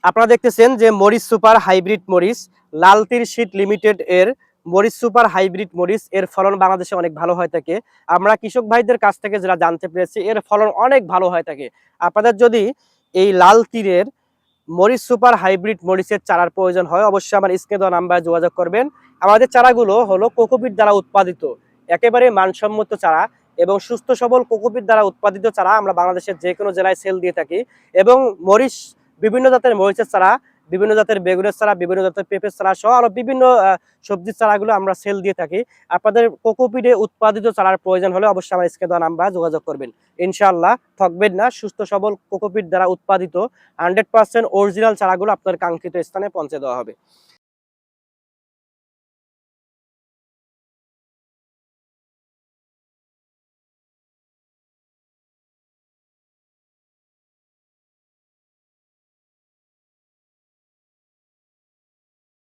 আপনারা দেখতেছেন যে মরিচ সুপার হাইব্রিড মরিচ, লাল তীর শীট লিমিটেড এর মরিচ সুপার হাইব্রিড মরিচ, এর ফলন বাংলাদেশে অনেক ভালো হয় থাকে। আমরা কৃষক ভাইদের কাছ থেকে যেটা জানতে পেরেছি এর ফলন অনেক ভালো হয় থাকে। আপনাদের যদি এই লাল তীরের মরিচ সুপার হাইব্রিড মরিচের চারার প্রয়োজন হয় অবশ্যই আমার স্ক্রিনে দেওয়া নাম্বারে যোগাযোগ করবেন। আমাদের চারাগুলো হলো কোকোপিট দ্বারা উৎপাদিত, একেবারে মানসম্মত চারা এবং সুস্থ সবল কোকোপিট দ্বারা উৎপাদিত চারা আমরা বাংলাদেশের যে কোনো জেলায় সেল দিয়ে থাকি। এবং মরিচ, বিভিন্ন জাতের মরিচের চারা, বিভিন্ন জাতের বেগুনের চারা, বিভিন্ন জাতের পেঁপের চারা সহ আরো বিভিন্ন সবজির চারাগুলো আমরা সেল দিয়ে থাকি। আপনাদের কোকোপিটে উৎপাদিত চারার প্রয়োজন হলে অবশ্যই আমার স্ক্রিনে দেওয়া নাম্বারে যোগাযোগ করবেন। ইনশাআল্লাহ ঠকবেন না, সুস্থ সবল কোকোপিট দ্বারা উৎপাদিত 100% অরিজিনাল চারাগুলো আপনার কাঙ্ক্ষিত স্থানে পৌঁছে দেওয়া হবে।